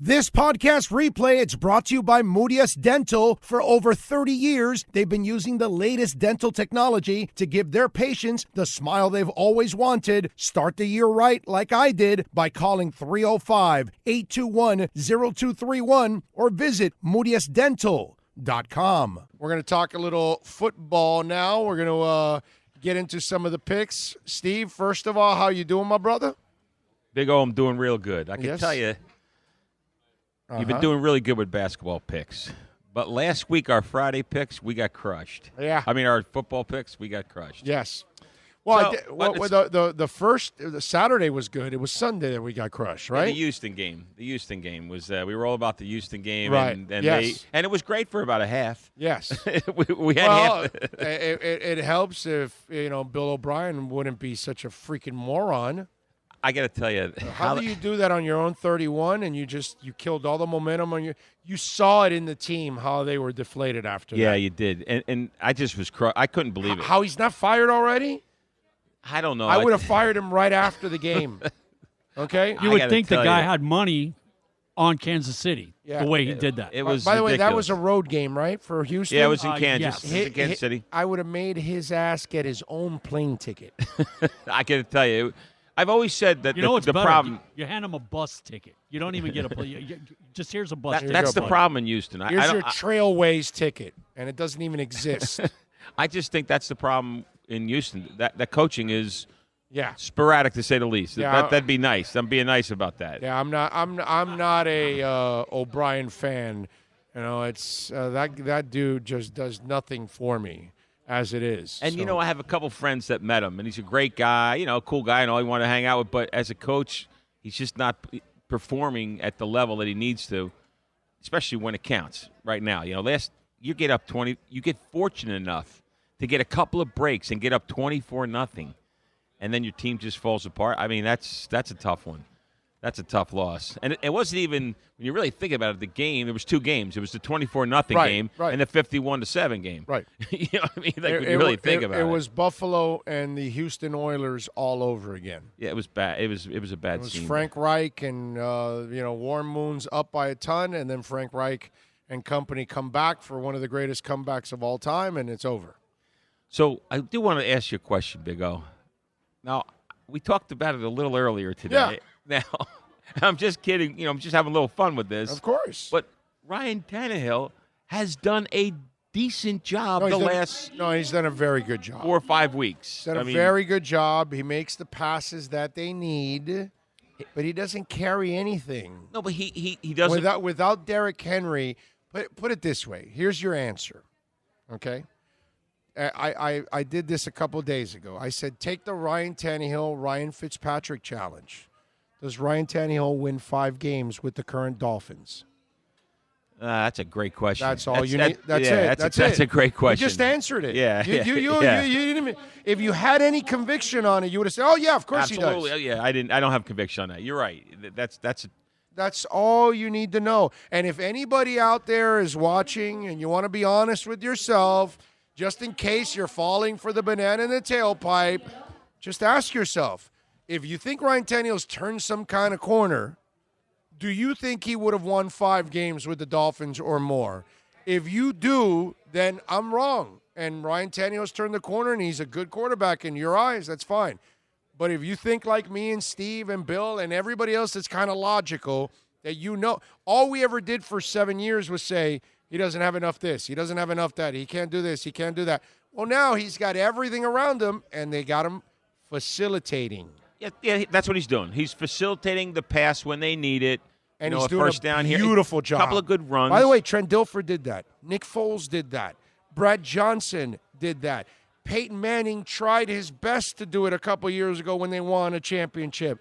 This podcast replay is brought to you by Moodius Dental. For over 30 years, they've been using the latest dental technology to give their patients the smile they've always wanted. Start the year right like I did by calling 305-821-0231 or visit moodiusdental.com. We're going to talk a little football now. We're going to get into some of the picks. Steve, first of all, how you doing, my brother? Big O, I'm doing real good. I can tell you, you've been doing really good with basketball picks. But last week, our Friday picks, we got crushed. Yeah. I mean, our football picks, we got crushed. Yes. Well, So, the Saturday was good. It was Sunday that we got crushed, right? The Houston game. The Houston game was. We were all about the Houston game, Right. And Yes. and it was great for about a half. Yes. we had half. It helps if Bill O'Brien wouldn't be such a freaking moron. I got to tell you, How do you do that on your own 31 and you killed all the momentum on you saw it in the team how they were deflated after that. Yeah, you did, and I just was. I couldn't believe it. How he's not fired already? I don't know. I would have fired him right after the game. Okay? You would think the guy had money on Kansas City the way he did that. It was. By the way, that ridiculous. was a road game, right, for Houston? Yeah, it was in Kansas. yes. It was in Kansas City. I would have made his ass get his own plane ticket. I got to tell you. I've always said that You know what's the better? problem. You hand him a bus ticket. You don't even get a just here's a bus ticket. That's the buddy. problem in Houston. Here's your Trailways ticket, and it doesn't even exist. I just think that's the problem in Houston. That coaching is Yeah. sporadic to say the least. Yeah, That'd be nice. I'm being nice about that. Yeah, I'm not a O'Brien fan. It's that dude just does nothing for me as it is. And So- I have a couple friends that met him, and he's a great guy. Cool guy, and all you want to hang out with. But as a coach, he's just not performing at the level that he needs to, especially when it counts. Right now, you get up 20, you get fortunate enough to get a couple of breaks and get up 24-0, and then your team just falls apart. I mean, that's a tough one. That's a tough loss. And it wasn't even, when you really think about it, the game, there was two games. It was the 24-0 game and the 51-7 game. Right. You know what I mean? Like, when you really think about it. It was Buffalo and the Houston Oilers all over again. Yeah, it was bad. It was a bad It was scene. Frank Reich and, Warren Moon's up by a ton, and then Frank Reich and company come back for one of the greatest comebacks of all time, and it's over. So I do want to ask you a question, Big O. Now, we talked about it a little earlier today. Yeah. Now, I'm just kidding. I'm just having a little fun with this. Of course. But Ryan Tannehill has done a decent job he's done a very good job. 4 or 5 weeks. He's done a very good job. He makes the passes that they need, but he doesn't carry anything. No, but he doesn't. Without Derrick Henry, put it this way. Here's your answer, okay? I did this a couple days ago. I said, take the Ryan Tannehill, Ryan Fitzpatrick challenge. Does Ryan Tannehill win 5 games with the current Dolphins? That's a great question. That's all you need. That's it. That's a great question. You just answered it. Yeah. You didn't even, if you had any conviction on it, you would have said, "Oh yeah, of course Absolutely. he does." Yeah, I didn't. I don't have conviction on that. You're right. That's all you need to know. And if anybody out there is watching and you want to be honest with yourself, just in case you're falling for the banana in the tailpipe, just ask yourself, if you think Ryan Tannehill's turned some kind of corner, do you think he would have won 5 games with the Dolphins or more? If you do, then I'm wrong. And Ryan Tannehill's turned the corner and he's a good quarterback in your eyes, that's fine. But if you think like me and Steve and Bill and everybody else that's kind of logical, that all we ever did for 7 years was say, he doesn't have enough this, he doesn't have enough that, he can't do this, he can't do that. Well, now he's got everything around him, and they got him facilitating. Yeah, that's what he's doing. He's facilitating the pass when they need it. And he's doing first a down here. beautiful job. A couple of good runs. By the way, Trent Dilfer did that. Nick Foles did that. Brad Johnson did that. Peyton Manning tried his best to do it a couple years ago when they won a championship.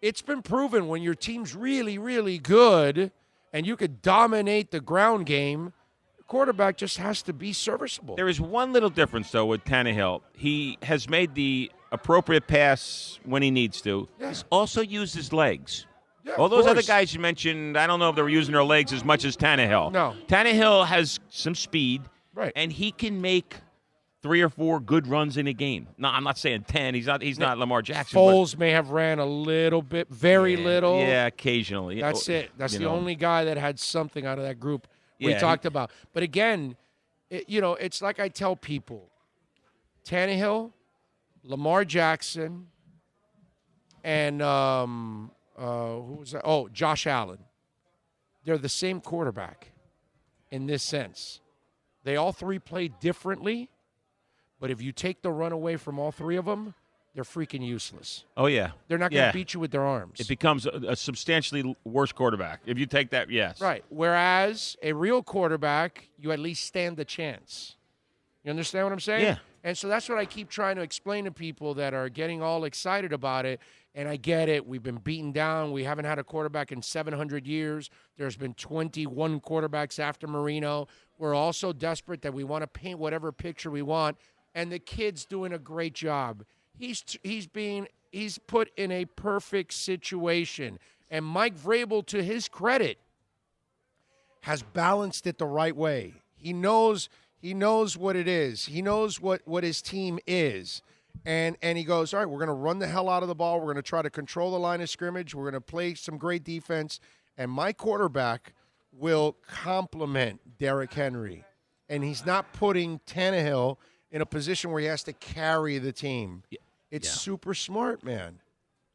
It's been proven when your team's really, really good and you could dominate the ground game, the quarterback just has to be serviceable. There is one little difference, though, with Tannehill. He has made the appropriate pass when he needs to. Yeah. He's also used his legs. Yeah, All of those other course. guys you mentioned, I don't know if they were using their legs as much as Tannehill. No. Tannehill has some speed, Right. and he can make 3 or 4 good runs in a game. No, I'm not saying 10. He's not Lamar Jackson. Foles may have ran a little bit, very little. Yeah, occasionally. That's it. That's the only guy that had something out of that group we talked about. But again, it's like I tell people, Tannehill, Lamar Jackson, and who was that? Oh, Josh Allen. They're the same quarterback in this sense. They all three play differently, but if you take the run away from all three of them, they're freaking useless. Oh, yeah. They're not going to beat you with their arms. It becomes a substantially worse quarterback. If you take that, yes. Right. Whereas a real quarterback, you at least stand the chance. You understand what I'm saying? Yeah. And so that's what I keep trying to explain to people that are getting all excited about it. And I get it. We've been beaten down. We haven't had a quarterback in 700 years. There's been 21 quarterbacks after Marino. We're also desperate that we want to paint whatever picture we want. And the kid's doing a great job. He's put in a perfect situation. And Mike Vrabel, to his credit, has balanced it the right way. He knows what it is. He knows what his team is. And he goes, all right, we're going to run the hell out of the ball. We're going to try to control the line of scrimmage. We're going to play some great defense. And my quarterback will complement Derrick Henry. And he's not putting Tannehill in a position where he has to carry the team. It's super smart, man.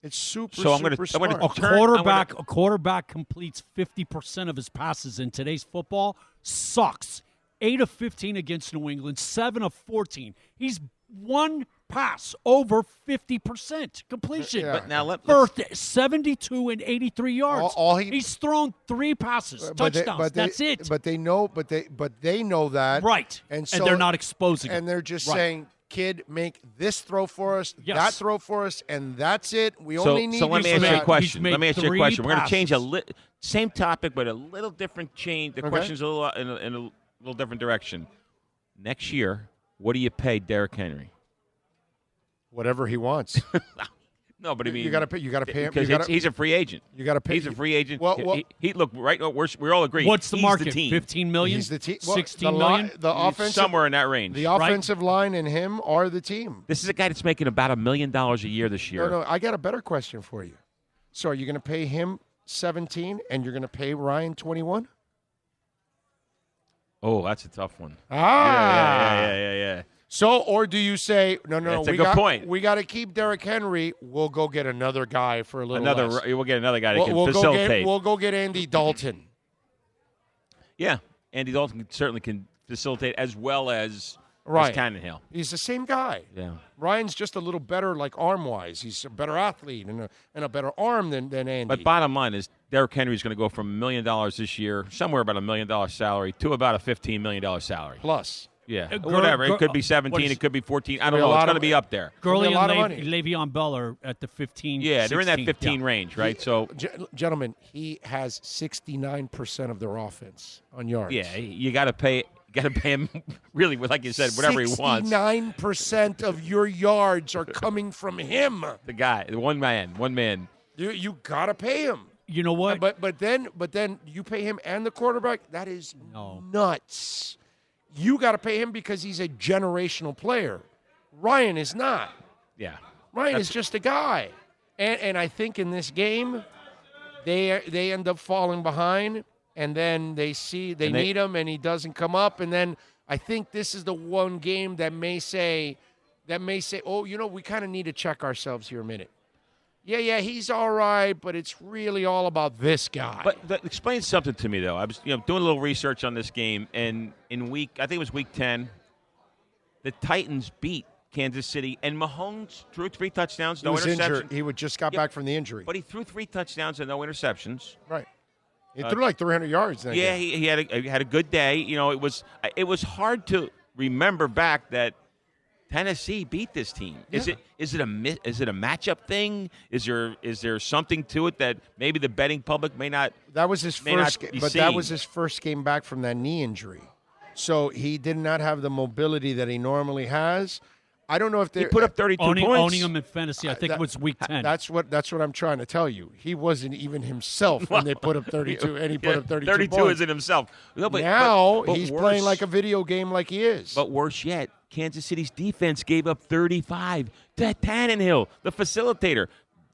It's super smart. A quarterback completes 50% of his passes in today's football. Sucks. 8 of 15 against New England, 7 of 14. He's one pass over 50% completion. But now for 72 and 83 yards. He's thrown 3 passes, touchdowns. That's it. But they know that. Right. And they're not exposing it. And they're just saying, kid, make this throw for us, that throw for us, and that's it. We only need. So let me ask you a question. We're going to change same topic, but a little different change. The question's a little in a little different direction. Next year, what do you pay Derrick Henry? Whatever he wants. No, but I mean, you got to pay him because he's a free agent. You got to pay. He's a free agent. Well, he look right. We all agree. What's the market? The team. 15 million. He's the team. 16 million. The offensive, somewhere in that range. The offensive line and him are the team. This is a guy that's making about $1 million a year this year. No, I got a better question for you. So, are you going to pay him 17 and you're going to pay Ryan 21? Oh, that's a tough one. Yeah. So, or do you say, no, that's a good point. We got to keep Derrick Henry. We'll go get another guy for a little less. We'll get another guy that can facilitate. We'll go get Andy Dalton. Yeah, Andy Dalton certainly can facilitate as well as Tannehill. He's the same guy. Yeah. Ryan's just a little better, like arm-wise. He's a better athlete and a better arm than Andy. But bottom line is Derrick Henry's going to go from $1 million this year, somewhere about $1 million salary, to about a $15 million salary. Plus. Yeah, whatever. It could be 17. It could be 14. I don't know. It's going to be up there. Gurley and Le'Veon Bell are at the 15. Yeah, they're 16, in that 15 range, right? Gentlemen, he has 69% of their offense on yards. Yeah, you got to pay. Got to pay him, really, like you said, whatever he wants. 69% of your yards are coming from him. The guy, one man. You got to pay him. You know what? But then you pay him and the quarterback. That is nuts. You got to pay him because he's a generational player. Ryan is not. Yeah. Ryan is just a guy. And I think in this game, they end up falling behind, and then they need him, and he doesn't come up. And then I think this is the one game that may say, oh, we kind of need to check ourselves here a minute. Yeah, he's all right, but it's really all about this guy. But explain something to me, though. I was doing a little research on this game, and I think it was week 10, the Titans beat Kansas City, and Mahomes threw 3 touchdowns, no interceptions. He just got back from the injury. But he threw 3 touchdowns and no interceptions. Right. He threw like 300 yards. Yeah, he had a good day. It was hard to remember back that Tennessee beat this team. Yeah. Is it a matchup thing? Is there something to it that maybe the betting public may not? That was his first game, but that was his first game back from that knee injury. So he did not have the mobility that he normally has. I don't know if they put up 32 points. Owning him in fantasy, I think it was week 10. That's what I'm trying to tell you. He wasn't even himself when they put up 32, and he put up 32 points. Isn't himself. No, but he's playing like a video game like he is. But worse yet, Kansas City's defense gave up 35 to Tannehill, the facilitator.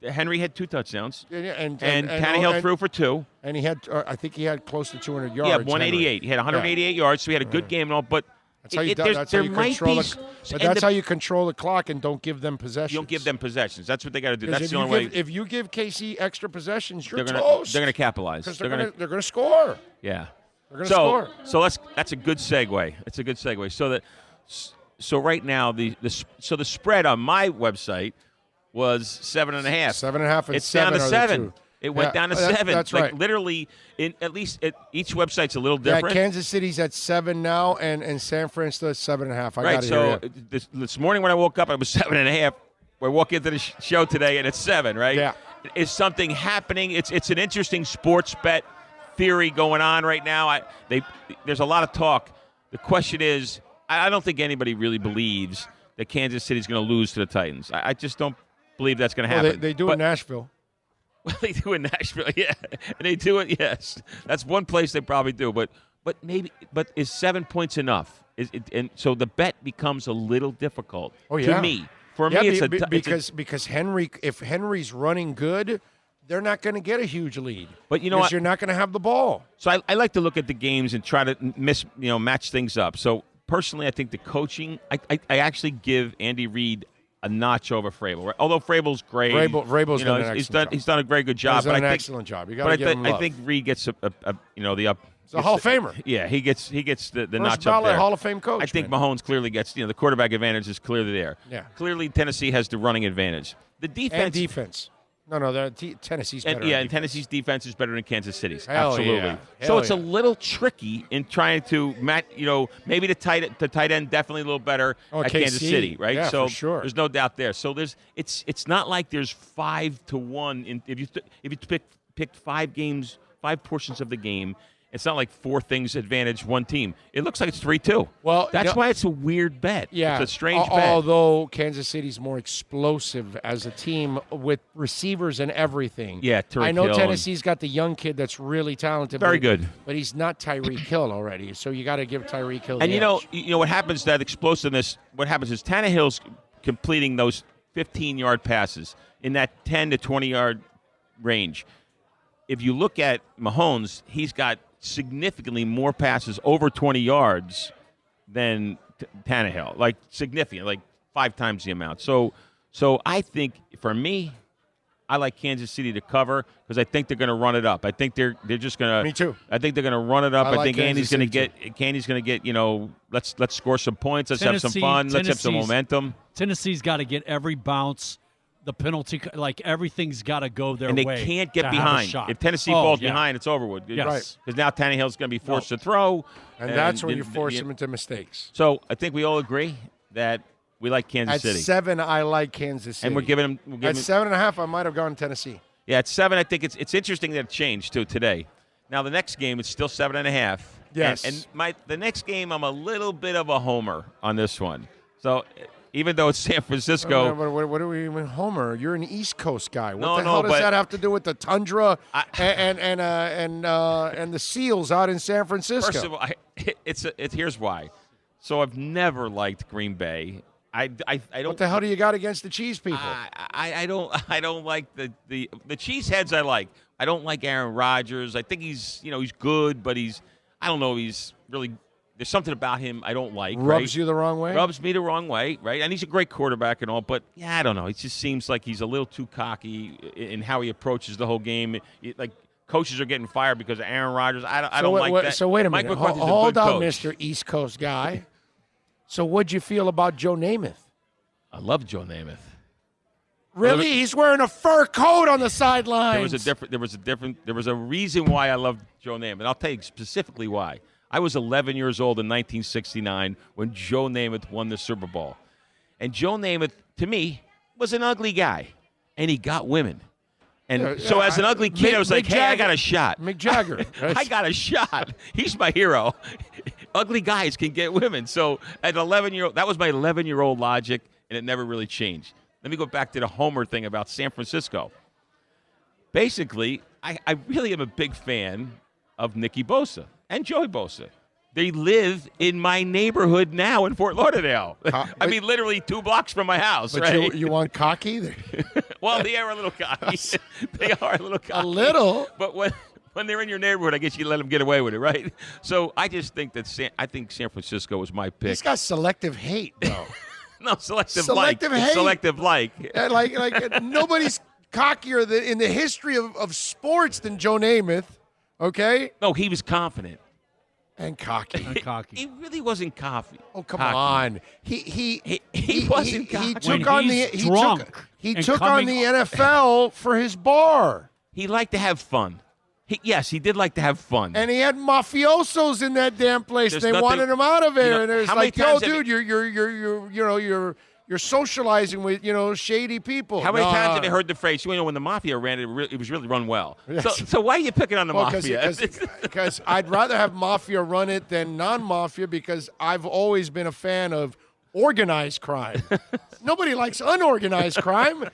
Henry had 2 touchdowns, and Tannehill threw for 2. And he had, I think he had close to 200 yards. Yeah, 188. Henry. He had 188 yards, so he had a good game and all. But that's how you control the clock and don't give them possessions. You don't give them possessions. That's what they got to do. That's the only way. If you give KC extra possessions, you're toast. They're going to capitalize. They're going to score. Yeah. They're going to score. So that's a good segue. It's a good segue. So right now the spread on my website was 7.5. 7.5. It's down to 7. It went down to 7. That's right. Literally, each website's a little different. Yeah, Kansas City's at 7 now, and San Francisco at 7.5. Right. So this morning when I woke up, it was 7.5. We walk into the show today, and it's 7. Right. Yeah. Is something happening? It's an interesting sports bet theory going on right now. There's a lot of talk. The question is, I don't think anybody really believes that Kansas City's going to lose to the Titans. I just don't believe that's going to happen. They do in Nashville. Well, they do in Nashville, yeah, and they do it. Yes, that's one place they probably do. But is 7 points enough? And so the bet becomes a little difficult to me. For me, it's because Henry, if Henry's running good, they're not going to get a huge lead. But you know what? You're not going to have the ball. So I like to look at the games and try to match things up. So personally, I think the coaching, I actually give Andy Reid a notch over Vrabel. Right? Although Vrabel's great, Vrabel's done an excellent job. He's done a very good job. He's done an excellent job. You got to give him love. I think Reid gets the up. He's a Hall of Famer. Yeah, he gets the notch up there. Hall of Fame coach. I think Mahomes clearly gets the quarterback advantage is clearly there. Yeah. Clearly Tennessee has the running advantage. The defense. No, Tennessee's better. And Tennessee's defense is better than Kansas City's. Hell Absolutely. Yeah. So it's a little tricky in trying to match. Maybe the tight end definitely a little better at KC. Kansas City, right? Yeah, so for sure. There's no doubt there. So it's not like there's 5-1 if you picked 5 games, 5 portions of the game. It's not like 4 things advantage one team. It looks like it's 3-2. Well, that's why it's a weird bet. Yeah, it's a strange bet. Although Kansas City's more explosive as a team with receivers and everything. Yeah, I know Tennessee's got the young kid that's really talented. Very good. But he's not Tyreek Hill already, so you got to give Tyreek Hill. And you know what happens? That explosiveness. What happens is Tannehill's completing those 15-yard passes in that 10 to 20-yard range. If you look at Mahomes, he's got significantly more passes over 20 yards than Tannehill, like significant, like 5 times the amount. So I think for me, I like Kansas City to cover because I think they're going to run it up. I think they're just going to. Me too. I think they're going to run it up. I think Andy's going to get. Let's score some points. Let's have some fun. Let's have some momentum. Tennessee's got to get every bounce. The penalty, like everything's got to go their way. And they can't get behind. If Tennessee falls behind, it's over with. Yes. Right. Because now Tannehill's going to be forced to throw. And that's when you force him into mistakes. So I think we all agree that we like Kansas City. At 7, I like Kansas City. And we're giving them. At 7.5, I might have gone Tennessee. Yeah, at 7, I think it's interesting that it changed too today. Now the next game it's still 7.5. Yes. And the next game I'm a little bit of a homer on this one. So. Even though it's San Francisco. What do we even homer? You're an East Coast guy. What the no, hell does that have to do with the tundra and the seals out in San Francisco? First of all, here's why. So I've never liked Green Bay. I don't. What the hell do you got against the cheese people? I don't like the cheeseheads. I like. I don't like Aaron Rodgers. I think he's good, but I don't know. He's really. There's something about him I don't like. Rubs you the wrong way? Rubs me the wrong way, right? And he's a great quarterback and all, but, yeah, I don't know. It just seems like he's a little too cocky in how he approaches the whole game. Like, coaches are getting fired because of Aaron Rodgers. I don't like that. So, wait a minute. Hold on, Mr. East Coast guy. So, what'd you feel about Joe Namath? I love Joe Namath. Really? He's wearing a fur coat on the sidelines. There was a reason why I loved Joe Namath. And I'll tell you specifically why. I was 11 years old in 1969 when Joe Namath won the Super Bowl. And Joe Namath, to me, was an ugly guy. And he got women. And so as an ugly kid, I was like, hey, I got a shot. Mick Jagger. I got a shot. He's my hero. Ugly guys can get women. So at 11-year-old, that was my 11-year-old logic, and it never really changed. Let me go back to the Homer thing about San Francisco. Basically, I really am a big fan of Nicky Bosa and Joey Bosa. They live in my neighborhood now in Fort Lauderdale. I mean, literally 2 blocks from my house, But right? you want cocky? Well, they are a little cocky. They are a little cocky. A little? But when they're in your neighborhood, I guess you let them get away with it, right? So I just think that San Francisco was my pick. He's got selective hate, though. No, selective Selective like. hate. It's selective like. like nobody's cockier in the history of sports than Joe Namath, okay? No, he was confident. And cocky. He really wasn't cocky. Oh, come cocky. on. He wasn't cocky. He took When on he's the drunk he and took on coming the NFL for his bar. He liked to have fun. Yes, he did like to have fun. And he had mafiosos in that damn place. There's They nothing- wanted him out of there, you know, and it was how many like, yo, times have dude, you're socializing with shady people. How many times have you heard the phrase? You know, when the mafia ran, it was really run well. Yes. So why are you picking on the mafia? Because I'd rather have mafia run it than non-mafia, because I've always been a fan of organized crime. Nobody likes unorganized crime.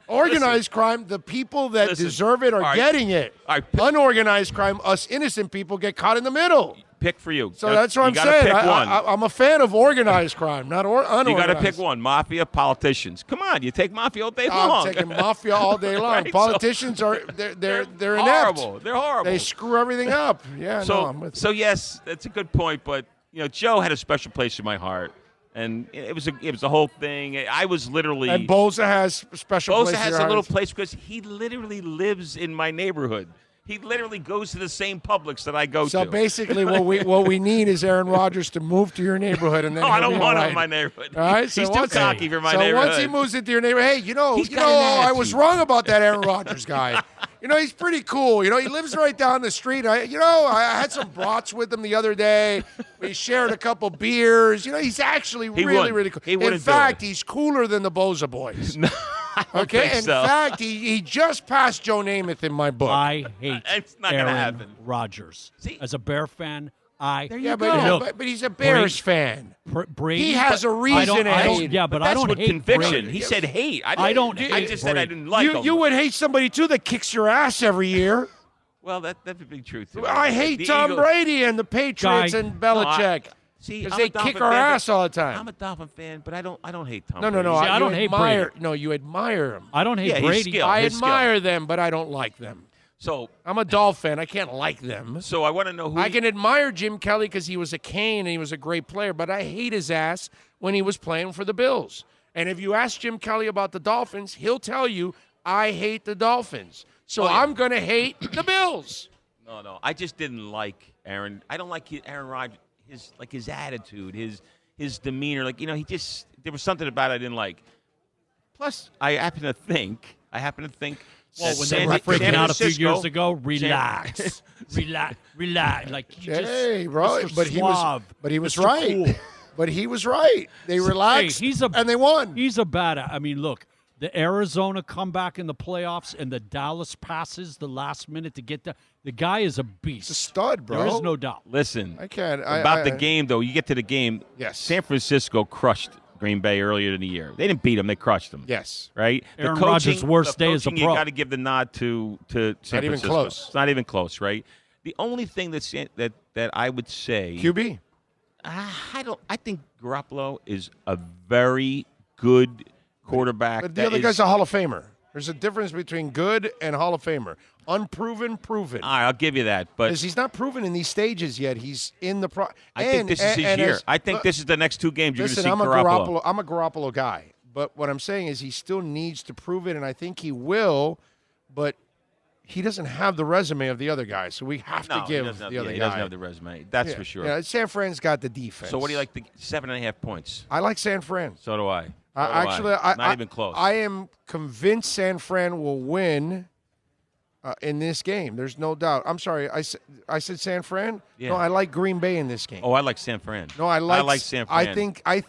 Organized crime, the people that deserve it are getting it. Unorganized crime, us innocent people get caught in the middle. Pick for you. So that's what I'm saying. I'm a fan of organized crime, not unorganized. You got to pick one. Mafia, politicians. Come on, you take mafia all day long. I'm taking mafia all day long. Right, Politicians they're inept. horrible. They're horrible. They screw everything up. Yeah. I'm with So yes, that's a good point. But Joe had a special place in my heart. And it was a whole thing. I was literally. And Bosa has a special place. Bosa has a little place because he literally lives in my neighborhood. He literally goes to the same Publix that I go to. So basically, what we need is Aaron Rodgers to move to your neighborhood, and then I don't want him him in my neighborhood. All right, so he's too cocky for my neighborhood. So once he moves into your neighborhood, hey, He's got an I was attitude. wrong about that Aaron Rodgers guy. He's pretty cool. He lives right down the street. I had some brats with him the other day. We shared a couple beers. He's actually really cool. In fact, he's cooler than the Bosa boys. No, I don't think In so. fact, he just passed Joe Namath in my book. I hate It's not gonna Aaron happen. Rodgers. See? As a Bear fan, Yeah, go. but he's a Bears fan. Brady. He has a reason to hate. Yeah, but I That's don't with hate conviction. Brady. He said hate. I don't I hate just said I Brady. didn't like him. You would hate somebody too that kicks your ass every year. Well, that's a big truth. Too. I hate The Tom Eagles- Brady and the Patriots Guy. and Belichick. See, Because I'm they a Dolphin kick our fan, but ass all the time. I'm a Dolphin fan, but I don't hate Tom. No. Brady. See, I you don't hate admire, Brady. No, you admire him. I don't hate Yeah, he's Brady. skilled. I his skill. admire them, but I don't like them. So I'm a Dolphin fan. I can't like them. I want to know who I can admire Jim Kelly because he was a Cane and he was a great player, but I hate his ass when he was playing for the Bills. And if you ask Jim Kelly about the Dolphins, he'll tell you, I hate the Dolphins. So I'm going to hate the Bills. No. I just didn't like Aaron. I don't like Aaron Rodgers. His attitude, his demeanor. There was something about it I didn't like. Plus, I happen to think. Well, when San- they were San freaking out a few Francisco- years ago, relax. relax. Like, you just, Hey, bro, Mr. but Suave, he was Mr. right. Cool. But he was right. They relaxed and they won. He's a badass. I mean, look, the Arizona comeback in the playoffs and the Dallas passes the last minute to get the guy is a beast. He's a stud, bro. There is no doubt. Listen, I can't. about the game, though. You get to the game. Yes. San Francisco crushed Green Bay earlier in the year. They didn't beat them. They crushed them. Yes. Right? Aaron Rodgers' worst day as a pro. You got to give the nod to San Not even Francisco. close. It's not even close, right? The only thing that I would say QB. I think Garoppolo is a very good quarterback. But the that other is- guy's a Hall of Famer. There's a difference between good and Hall of Famer. Unproven, proven. All right, I'll give you that, but Because he's not proven in these stages yet. He's in the pro. I think this is his year. I think this is the next 2 games you're going to Listen, see Garoppolo. I'm a Garoppolo guy. But what I'm saying is he still needs to prove it, and I think he will, but he doesn't have the resume of the other guys, so we have to give the other guy. He doesn't have the resume. That's for sure. Yeah, San Fran's got the defense. So what do you like? The 7.5 points. I like San Fran. So do I. Not even close. I am convinced San Fran will win in this game. There's no doubt. I'm sorry. I said San Fran? Yeah. No, I like Green Bay in this game. Oh, I like San Fran. No, I like San Fran. I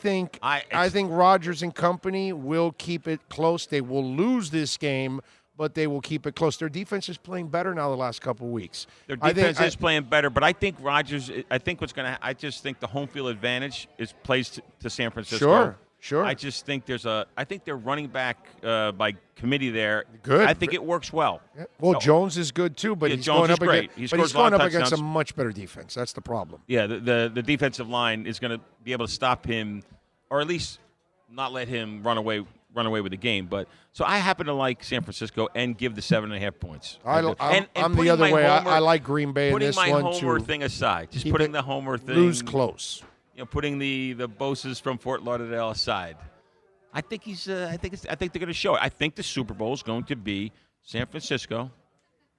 think Rodgers and company will keep it close. They will lose this game, but they will keep it close. Their defense is playing better now the last couple of weeks. Their defense is playing better, but I think Rodgers. I think I just think the home field advantage plays to San Francisco. Sure. I just think I think they're running back by committee there. Good. I think it works well. Yeah. Well, Jones is good too, but Yeah, he's Jones going is up great. against, He but he's scores a lot going of up against a touchdowns. much better defense. That's the problem. Yeah, the defensive line is going to be able to stop him, or at least not let him run away with the game. But so I happen to like San Francisco and give the 7.5 points. I'm the putting other my way. homer- I like Green Bay in Putting this my one homer too. thing aside, just Keep putting it the homer thing. Lose close. Putting the Boses from Fort Lauderdale aside. I think I think they're going to show it. I think the Super Bowl is going to be San Francisco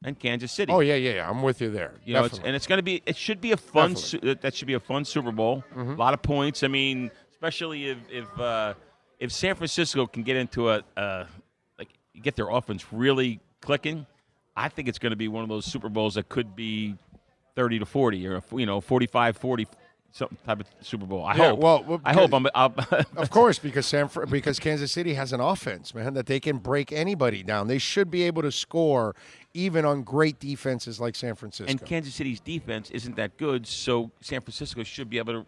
and Kansas City. Oh yeah. I'm with you there. You know, Definitely. it's going to be. It should be a fun. That should be a fun Super Bowl. Mm-hmm. A lot of points. I mean, especially if San Francisco can get into get their offense really clicking, I think it's going to be one of those Super Bowls that could be 30-40 or 45-40. Some type of Super Bowl. I hope. Well, I hope. Of course, because Kansas City has an offense, man, that they can break anybody down. They should be able to score even on great defenses like San Francisco. And Kansas City's defense isn't that good, so San Francisco should be able to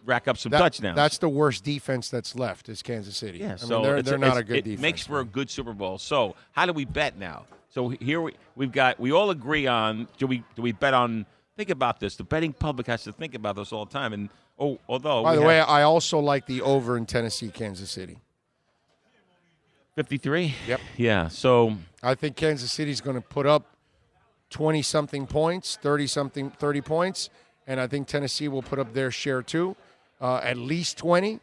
rack up some touchdowns. That's the worst defense that's left is Kansas City. Yeah, I mean, they're not a good defense. It makes for a good Super Bowl. So how do we bet now? So here we all agree on do we bet on. Think about this. The betting public has to think about this all the time. And although by the way, I also like the over in Tennessee, Kansas City. 53. Yep. Yeah. So I think Kansas City's going to put up 20-something points, 30 points, and I think Tennessee will put up their share too, at least 20,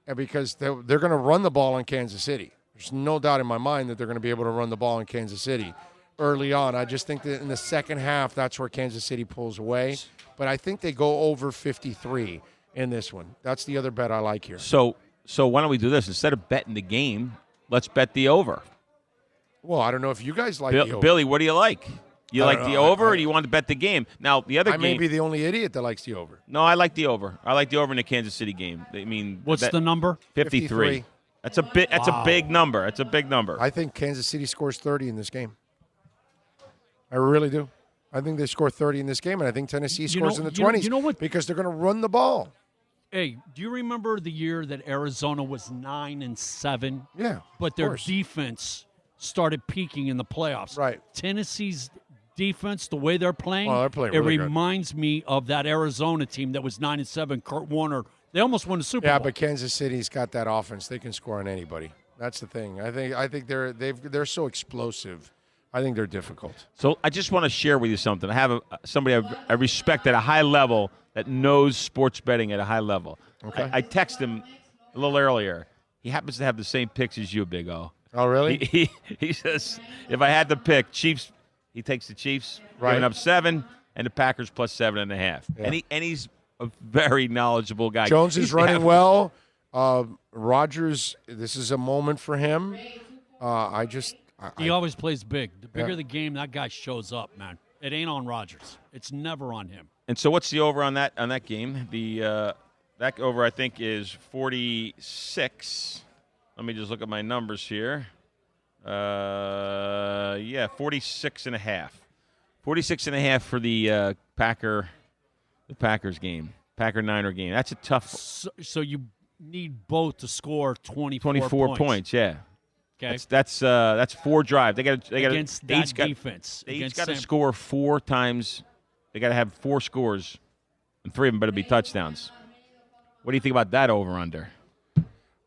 and because they're going to run the ball on Kansas City. There's no doubt in my mind that they're going to be able to run the ball in Kansas City early on. I just think that in the second half, that's where Kansas City pulls away. But I think they go over 53 in this one. That's the other bet I like here. So why don't we do this? Instead of betting the game, let's bet the over. Well, I don't know if you guys like the over. Billy, what do you like? You like the over, or do you want to bet the game? Now, the other I game. may be the only idiot that likes the over. No, I like the over. I like the over in the Kansas City game. I mean, what's the number? 53. That's a bit. That's a big number. That's a big number. I think Kansas City scores 30 in this game. I really do. I think they score 30 in this game, and I think Tennessee scores in the 20s you know what? because they're going to run the ball. Hey, do you remember the year that Arizona was 9-7? Yeah, but their defense started peaking in the playoffs. Right. Tennessee's defense, the way they're playing, really good. reminds me of that Arizona team that was 9-7. Kurt Warner, they almost won the Super Bowl. Yeah, but Kansas City's got that offense; they can score on anybody. That's the thing. I think they're so explosive. I think they're difficult. So I just want to share with you something. I have somebody I respect at a high level that knows sports betting at a high level. Okay. I texted him a little earlier. He happens to have the same picks as you, Big O. Oh, really? He says, if I had to pick, Chiefs, he takes the Chiefs, giving up 7, and the Packers plus 7.5. Yeah. And he's a very knowledgeable guy. Jones is running well. Rodgers, this is a moment for him. He always plays big. The bigger the game, that guy shows up, man. It ain't on Rodgers. It's never on him. And so what's the over on that game? The that over, I think, is 46. Let me just look at my numbers here. 46.5. 46.5 for the Packers game. Packer-Niner game. That's a tough. So you need both to score 24 points. Yeah. Okay. That's 4 drives. They got against that defense. They each got to score 4 times. They got to have 4 scores, and 3 of them better be touchdowns. What do you think about that over/under?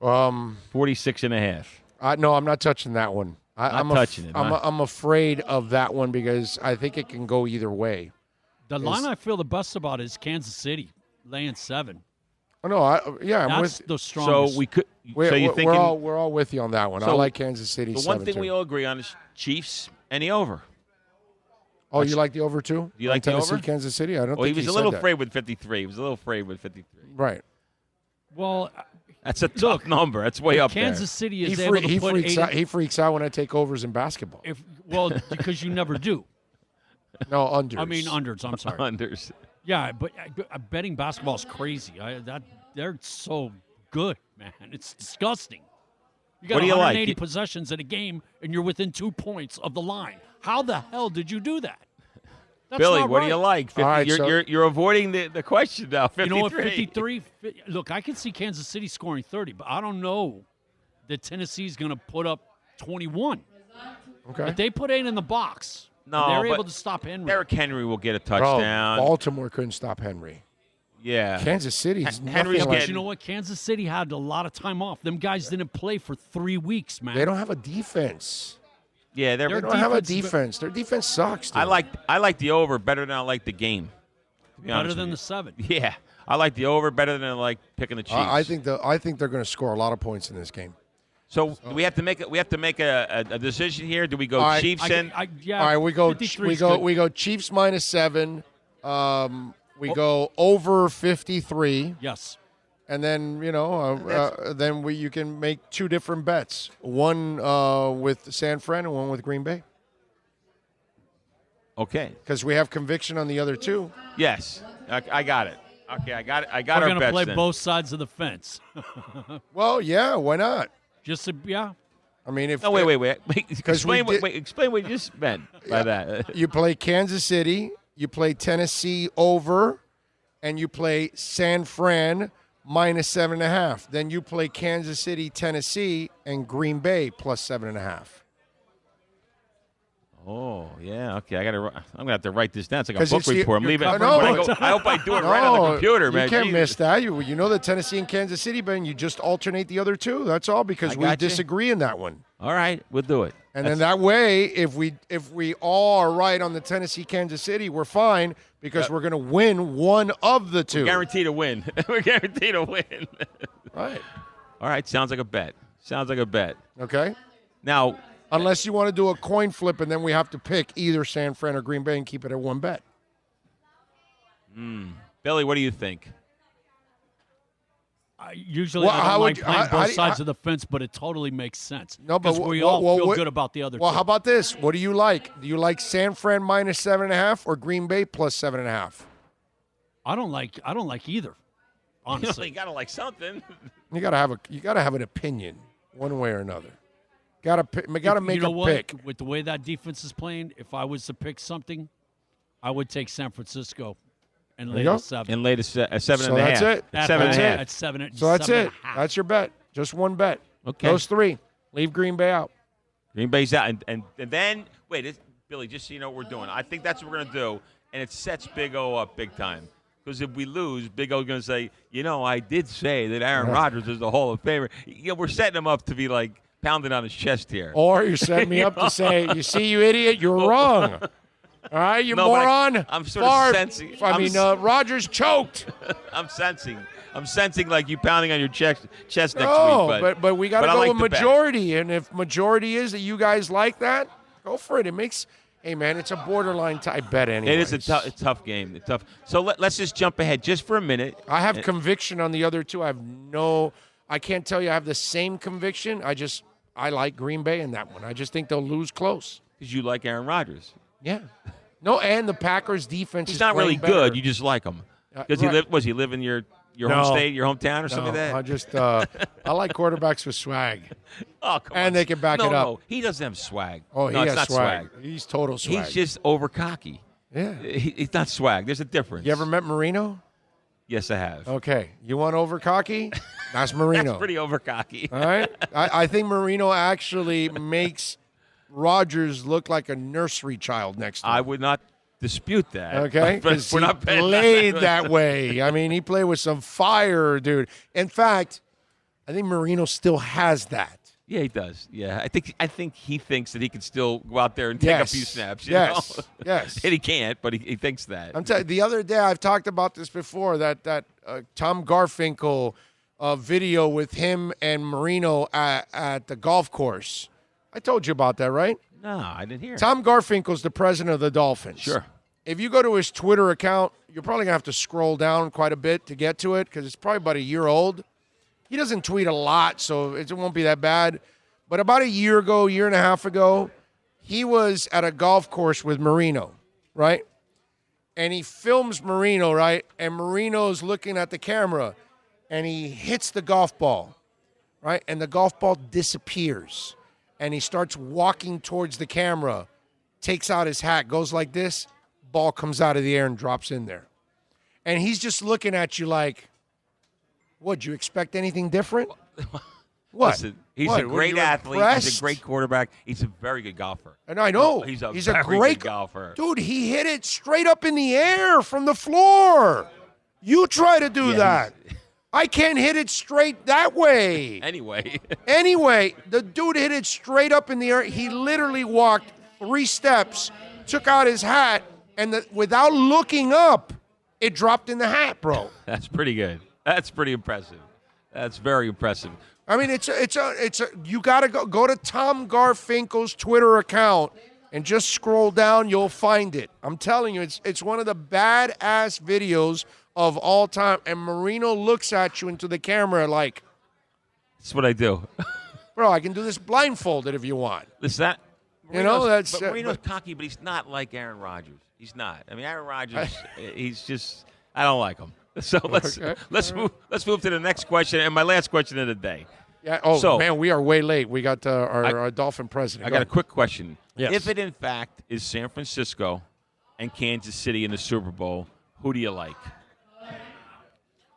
46.5. No, I'm not touching that one. I'm touching it. I'm afraid of that one because I think it can go either way. The line I feel the best about is Kansas City laying 7. Oh no, I'm That's with the strongest. So we could. We're all with you on that one. I like Kansas City. The one thing we all agree on is Chiefs and the over. Oh, you like the over too? Do you like Tennessee, the over? Kansas City? I don't. Well, think he was a little afraid with 53. He was a little afraid with 53. Right. Well, that's a tough number. That's way up Kansas City is able to put 80. He freaks out when I take overs in basketball. Because you never do. No, unders. I mean unders. I'm sorry. Unders. Yeah, but betting basketball is crazy. They're so good, man. It's disgusting. You got What do you 180 like? possessions in a game, and you're within 2 points of the line. How the hell did you do that? That's Billy, not what right. do you like? 50, All right, you're avoiding the question now. 53. You know what? 53. Look, I can see Kansas City scoring 30, but I don't know that Tennessee's going to put up 21. Okay. If they put 8 in the box, No, and they're but able to stop Henry. Derrick Henry will get a Bro, touchdown. Baltimore couldn't stop Henry. Yeah. Kansas City's Henry's nothing like, But you know what? Kansas City had a lot of time off. Them guys didn't play for 3 weeks, man. they don't have a defense. Yeah, They Their don't have a defense- defense. Their defense sucks, dude. I like the over better than I like the game. To be better honest than with the 7. you. Yeah, I like the over better than I like picking the Chiefs. I think they're going to score a lot of points in this game. So do we have to make a decision here. Do we go All right, Chiefs in? Yeah, All right, we go 53 is good. Chiefs -7. We go over 53, Yes. and then you can make 2 different bets. One with San Fran and one with Green Bay, Okay. because we have conviction on the other 2. Yes, I got it. Okay, I got it. I We're got our going to bets play then. both sides of the fence. Well, yeah, why not? Just to, yeah. I mean, if No, wait. we Explain what you just meant by that. you play Kansas City, you play Tennessee over, and you play San Fran -7.5. Then you play Kansas City, Tennessee, and Green Bay +7.5. Oh yeah, okay. I'm gonna have to write this down. It's like a 'Cause book it's the- report. I'm you're leaving. covering both. I hope I do it right on the computer, man. You can't Jesus. miss that. You know the Tennessee and Kansas City, Ben. You just alternate the other 2. That's all, because I we got you. disagree in that one. All right, we'll do it. And then that way, if we all are right on the Tennessee Kansas City, we're fine, because we're going to win one of the 2. Guaranteed to win. We're guaranteed to win. Right. All right, sounds like a bet. Okay. Now, Unless you want to do a coin flip, and then we have to pick either San Fran or Green Bay and keep it at 1 bet. Billy, what do you think? Usually Well, I how don't would like you- playing how- both sides of the fence, but it totally makes sense. No, but because we well, all well, feel what- good about the other Well, two. how about this? What do you like? Do you like San Fran -7.5 or Green Bay +7.5? I don't like either. Honestly, You gotta like something. You gotta have an opinion, one way or another. Gotta make you know a what? pick. With the way that defense is playing, if I was to pick something, I would take San Francisco and There lay you go. the 7. And late a 7 So and a half. that's it. At 7 and a home, half. At 7. So that's 7 it. and a half. That's your bet. Just 1 bet. Okay. Those 3. Leave Green Bay out. Green Bay's out, and then wait, Billy. Just so you know what we're doing. I think that's what we're gonna do, and it sets Big O up big time. Because if we lose, Big O's going to say, I did say that Aaron Rodgers is the Hall of Famer. We're setting him up to be like pounding on his chest here. Or you're setting me up to say, you see, you idiot, you're wrong. All right, you No, but moron. I'm sort of Favre- sensing- Rodgers choked. I'm sensing like you pounding on your chest next No, week. but we got to but I go like with the bet. majority. And if majority is that you guys like that, go for it. It makes, hey, man, it's a borderline type bet anyway. It is a tough game. Tough. So let's just jump ahead just for a minute. I have conviction on the other 2. I can't tell you I have the same conviction. I like Green Bay in that one. I just think they'll lose close. Because you like Aaron Rodgers. Yeah. No, and the Packers defense He's is not really playing better. good. You just like him. Does right. he live in your No. home state, your hometown, or something No, like that? I like quarterbacks with swag. Oh, come on. And they can back no, it up. No, he doesn't have swag. Oh, no, he it's has not swag. He's total swag. He's just over cocky. yeah. He's not swag. There's a difference. You ever met Marino? Yes, I have. Okay. You want over cocky? That's Marino. That's pretty over cocky. All right. I think Marino actually makes Rodgers look like a nursery child next to him. I would not dispute that. Okay, but because we're he not played that way. I mean, he played with some fire, dude. In fact, I think Marino still has that. Yeah, he does. Yeah, I think he thinks that he can still go out there and take Yes. a few snaps. You Yes. know? Yes. And he can't, but he thinks that. I'm telling you, the other day I've talked about this before. That Tom Garfinkel video with him and Marino at the golf course. I told you about that, right? No, I didn't hear. Tom Garfinkel's the president of the Dolphins. Sure. If you go to his Twitter account, you're probably going to have to scroll down quite a bit to get to it because it's probably about a year old. He doesn't tweet a lot, so it won't be that bad. But about a year and a half ago, he was at a golf course with Marino, right? And he films Marino, right? And Marino's looking at the camera, and he hits the golf ball, right? And the golf ball disappears. And he starts walking towards the camera, takes out his hat, goes like this, ball comes out of the air and drops in there. And he's just looking at you like, what, do you expect anything different? What? Listen, he's What? a great Were you athlete. impressed? He's a great quarterback. He's a very good golfer. And I know. He's a very great golfer. Dude, he hit it straight up in the air from the floor. You try to do that. I can't hit it straight that way. Anyway, The dude hit it straight up in the air. He literally walked 3 steps, took out his hat, and without looking up, it dropped in the hat, bro. that's pretty good. That's pretty impressive. That's very impressive. I mean, it's a. You got to go to Tom Garfinkel's Twitter account and just scroll down. You'll find it. I'm telling you, it's one of the badass videos of all time. And Marino looks at you into the camera like, That's what I do. bro, I can do this blindfolded if you want. Listen, Marino's cocky, but he's not like Aaron Rodgers. He's not. I mean, Aaron Rodgers, he's just. I don't like him. So let's move to the next question and my last question of the day. Yeah. Oh man, we are way late. We got our Dolphin president. I got a quick question. Yes. If it in fact is San Francisco and Kansas City in the Super Bowl, who do you like?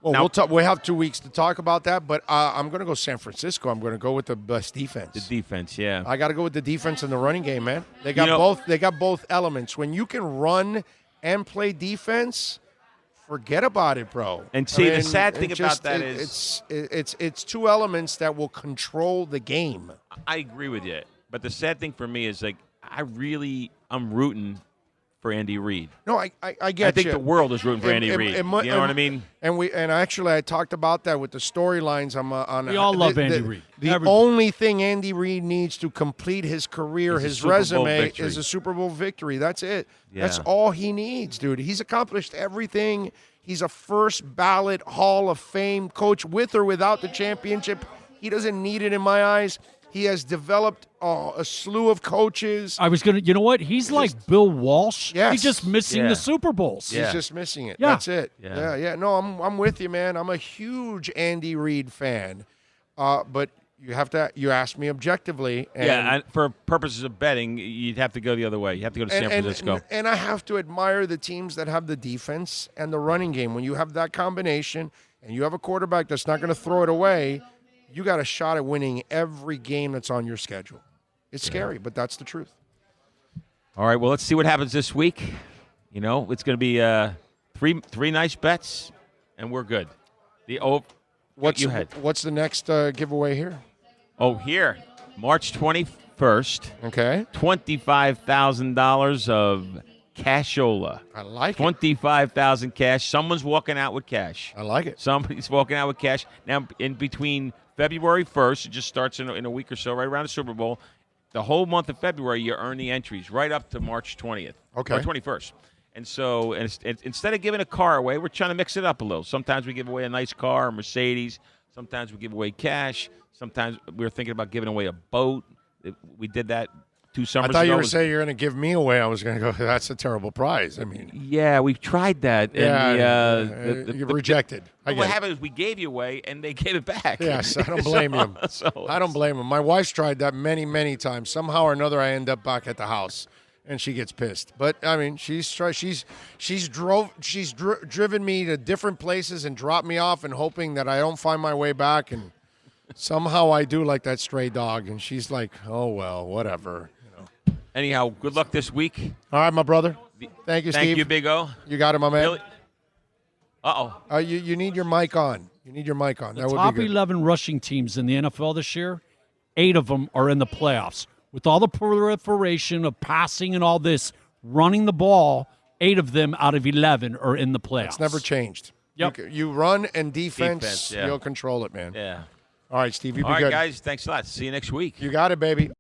Well, Now- we'll have 2 weeks to talk about that, but I'm going to go San Francisco. I'm going to go with the best defense. The defense, yeah. I got to go with the defense and the running game, man. They got both. They got both elements. When you can run and play defense, forget about it, bro. And see, the sad thing about that is it's 2 elements that will control the game. I agree with you. But the sad thing for me is, like, I'm rooting for Andy Reid. No, I get I think you. the world is rooting for Andy Reid. You know what I mean? And actually, I talked about that with the storylines. We all love Andy Reid. The only thing Andy Reid needs to complete his career, Is a his Super Bowl resume, victory. is a Super Bowl victory. That's it. Yeah. That's all he needs, dude. He's accomplished everything. He's a first ballot Hall of Fame coach with or without the championship. He doesn't need it in my eyes. He has developed a slew of coaches. I was going to, you know what? He's like Bill Walsh. Yes. He's just missing Yeah. the Super Bowls. Yeah. He's just missing it. Yeah. That's it. Yeah. Yeah. No, I'm with you, man. I'm a huge Andy Reid fan. But you asked me objectively. And, And for purposes of betting, you'd have to go the other way. You have to go to San Francisco. And I have to admire the teams that have the defense and the running game. When you have that combination and you have a quarterback that's not going to throw it away, you got a shot at winning every game that's on your schedule. It's scary, but that's the truth. All right, well, let's see what happens this week. You know, it's going to be three nice bets, and we're good. What's What's the next giveaway here? Oh, here, March 21st, Okay. $25,000 of cashola. I like it. 25,000 cash. Someone's walking out with cash. I like it. Somebody's walking out with cash. Now, in between February 1st, it just starts in a week or so, right around the Super Bowl. The whole month of February, you earn the entries right up to March 20th. Okay. Or 21st. And so instead of giving a car away, we're trying to mix it up a little. Sometimes we give away a nice car, a Mercedes. Sometimes we give away cash. Sometimes we're thinking about giving away a boat. We did that 2 summers ago. I thought you were saying you're going to give me away. I was going to go, that's a terrible prize. I mean, Yeah, we've tried that. And you rejected. I what get it. happened is we gave you away, and they gave it back. Yes, I don't blame you. I don't blame him. My wife's tried that many, many times. Somehow or another, I end up back at the house, and she gets pissed. But I mean, she's driven me to different places and dropped me off, and hoping that I don't find my way back. And somehow I do, like that stray dog. And she's like, "Oh well, whatever." Anyhow, good luck this week. All right, my brother. Thank you, Steve. Thank you, Big O. You got it, my man. Billy- Uh-oh. You need your mic on. You need your mic on. The That would top be good. 11 rushing teams in the NFL this year, 8 of them are in the playoffs. With all the proliferation of passing and all this, running the ball, 8 of them out of 11 are in the playoffs. It's never changed. Yep. You run and defense, Defense, yeah. you'll control it, man. Yeah. All right, Steve, you be All right, good. guys. Thanks a lot. See you next week. You got it, baby.